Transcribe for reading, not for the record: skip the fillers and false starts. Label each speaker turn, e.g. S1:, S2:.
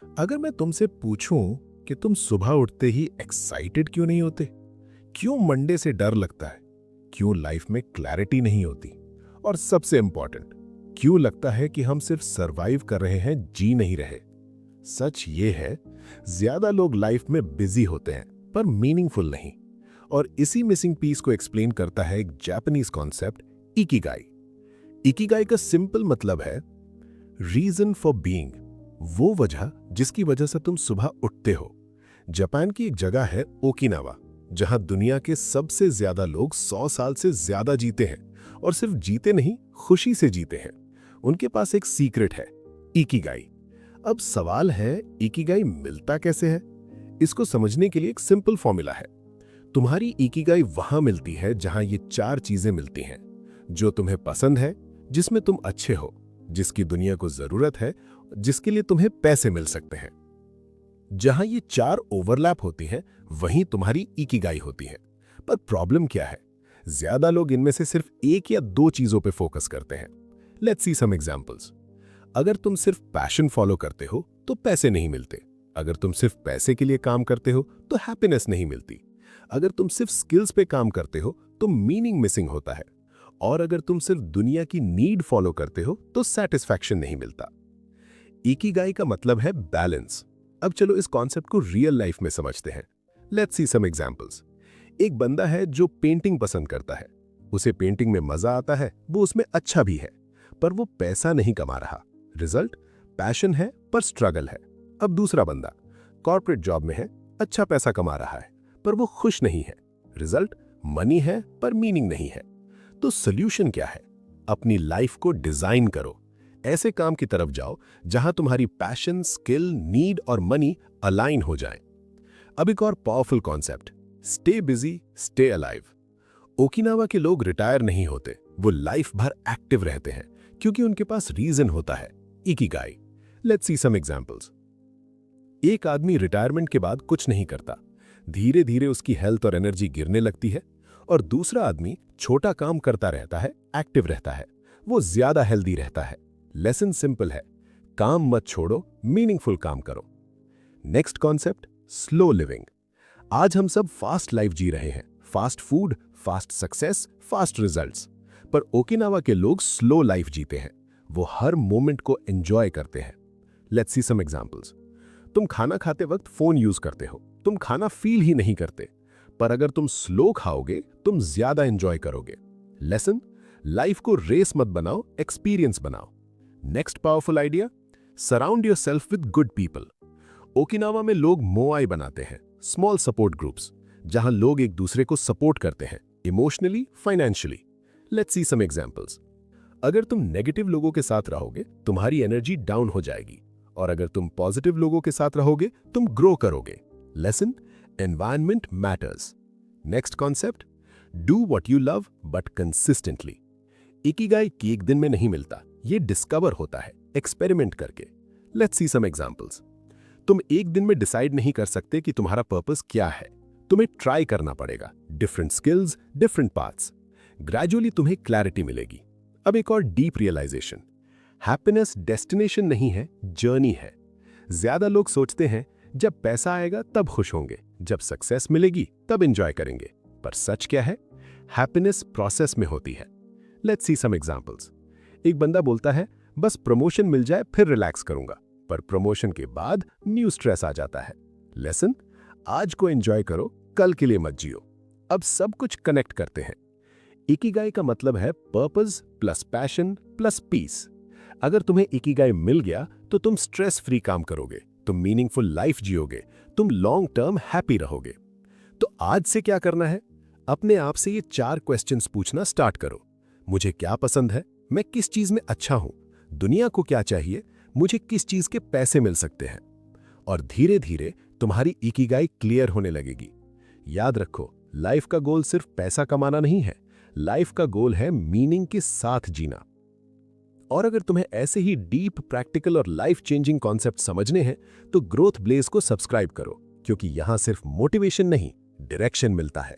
S1: अगर मैं तुमसे पूछूं कि तुम सुबह उठते ही एक्साइटेड क्यों नहीं होते, क्यों मंडे से डर लगता है, क्यों लाइफ में क्लैरिटी नहीं होती, और सबसे इंपॉर्टेंट, क्यों लगता है कि हम सिर्फ सरवाइव कर रहे हैं, जी नहीं रहे। सच ये है, ज्यादा लोग लाइफ में बिजी होते हैं पर मीनिंगफुल नहीं। और इसी मिसिंग पीस को एक्सप्लेन करता है एक जापानीज कॉन्सेप्ट, इकिगाई। इकिगाई का सिंपल मतलब है रीजन फॉर बीइंग, वो वजह जिसकी वजह से तुम सुबह उठते हो। जापान की एक जगह है ओकिनावा, जहां दुनिया के सबसे ज्यादा लोग 100 साल से ज्यादा जीते हैं, और सिर्फ जीते नहीं, खुशी से जीते हैं। उनके पास एक सीक्रेट है, इकिगाई। अब सवाल है, इकिगाई मिलता कैसे है? इसको समझने के लिए एक सिंपल फॉर्मूला है। तुम्हारी इकिगाई वहां मिलती है जहां ये 4 चीजें मिलती हैं। जो तुम्हें पसंद है, जिसमें तुम अच्छे हो, जिसकी दुनिया को जरूरत है, जिसके लिए तुम्हें पैसे मिल सकते हैं। जहां ये 4 ओवरलैप होती हैं, वहीं तुम्हारी इकिगाई होती है। पर प्रॉब्लम क्या है? ज्यादा लोग इनमें से सिर्फ 1 या 2 चीजों पे फोकस करते हैं। Let's see some examples. अगर तुम सिर्फ पैशन फॉलो करते हो तो पैसे नहीं मिलते। अगर तुम सिर्फ पैसे के लिए काम करते हो तो हैप्पीनेस नहीं मिलती। अगर तुम सिर्फ स्किल्स पे काम करते हो तो मीनिंग मिसिंग होता है। और अगर तुम सिर्फ दुनिया की नीड फॉलो करते हो तो सेटिस्फैक्शन नहीं मिलता। इकिगाई का मतलब है बैलेंस। अब चलो इस कॉन्सेप्ट को रियल लाइफ में समझते हैं। Let's see some examples. एक बंदा है जो पेंटिंग पसंद करता है। उसे पेंटिंग में मजा आता है, वो उसमें अच्छा भी है, पर वो पैसा नहीं कमा रहा। रिजल्ट, पैशन है पर स्ट्रगल है। अब दूसरा बंदा कॉर्पोरेट जॉब में है, अच्छा पैसा कमा रहा है, पर वो खुश नहीं है। रिजल्ट, मनी है पर मीनिंग नहीं है। तो सोल्यूशन क्या है? अपनी लाइफ को डिजाइन करो। ऐसे काम की तरफ जाओ जहां तुम्हारी पैशन, स्किल, नीड और मनी अलाइन हो जाएं। अब एक और powerful concept, stay busy, stay alive. Okinawa के लोग रिटायर नहीं होते, वो लाइफ भर एक्टिव रहते हैं, क्योंकि उनके पास रीजन होता है, ikigai. Let's see some examples. एक आदमी रिटायरमेंट के बाद कुछ नहीं करता, धीरे धीरे उसकी हेल्थ और एनर्जी गिरने लगती है। और दूसरा आदमी छोटा काम करता रहता है, एक्टिव रहता है, वो ज्यादा हेल्दी रहता है। लेसन सिंपल है, काम मत छोड़ो, मीनिंगफुल काम करो। Next concept, slow living. आज हम सब फास्ट लाइफ जी रहे हैं, fast food, fast success, fast results. पर ओकिनावा के लोग स्लो लाइफ जीते हैं, वो हर मोमेंट को एंजॉय करते हैं। Let's see some examples. तुम खाना खाते वक्त फोन यूज करते हो, तुम खाना फील ही नहीं करते, पर अगर तुम स्लो खाओगे तुम ज्यादा एंजॉय करोगे। लेसन, लाइफ को रेस मत बनाओ, एक्सपीरियंस बनाओ। Next powerful idea, surround yourself with good people. Okinawa में लोग मोआई बनाते हैं, स्मॉल सपोर्ट ग्रुप्स, जहां लोग एक दूसरे को सपोर्ट करते हैं, emotionally, financially. Let's see some examples. अगर तुम नेगेटिव लोगों के साथ रहोगे तुम्हारी एनर्जी डाउन हो जाएगी, और अगर तुम पॉजिटिव लोगों के साथ रहोगे तुम ग्रो करोगे। Lesson, environment matters. Next concept, do what you love but consistently. Ikigai की एक दिन में नहीं मिलता, ये डिस्कवर होता है एक्सपेरिमेंट करके। Let's see some examples. तुम एक दिन में डिसाइड नहीं कर सकते कि तुम्हारा पर्पस क्या है, तुम्हें ट्राई करना पड़ेगा, different skills, different paths. Gradually तुम्हें क्लैरिटी मिलेगी। अब एक और डीप रियलाइजेशन, हैप्पीनेस डेस्टिनेशन नहीं है, जर्नी है। ज्यादा लोग सोचते हैं जब पैसा आएगा तब खुश होंगे, जब सक्सेस मिलेगी तब एंजॉय करेंगे, पर सच क्या है? हैप्पीनेस प्रोसेस में होती है। Let's see some examples. एक बंदा बोलता है बस प्रमोशन मिल जाए फिर रिलैक्स करूंगा, पर प्रमोशन के बाद न्यू स्ट्रेस आ जाता है। लेसन, आज को एंजॉय करो, कल के लिए मत जियो। अब सब कुछ कनेक्ट करते हैं। इकिगाई का मतलब है purpose plus passion plus peace. अगर तुम्हें इकिगाई मिल गया तो तुम स्ट्रेस फ्री काम करोगे, तुम मीनिंगफुल लाइफ जियोगे, तुम लॉन्ग टर्म हैप्पी रहोगे। तो आज से क्या करना है? अपने आप से ये 4 क्वेश्चंस पूछना स्टार्ट करो। मुझे क्या पसंद है? मैं किस चीज में अच्छा हूं? दुनिया को क्या चाहिए? मुझे किस चीज के पैसे मिल सकते हैं? और धीरे धीरे तुम्हारी इकिगाई क्लियर होने लगेगी। याद रखो, लाइफ का गोल सिर्फ पैसा कमाना नहीं है, लाइफ का गोल है मीनिंग के साथ जीना। और अगर तुम्हें ऐसे ही डीप, प्रैक्टिकल और लाइफ चेंजिंग कॉन्सेप्ट समझने हैं तो ग्रोथ ब्लेज को सब्सक्राइब करो, क्योंकि यहां सिर्फ मोटिवेशन नहीं, डायरेक्शन मिलता है।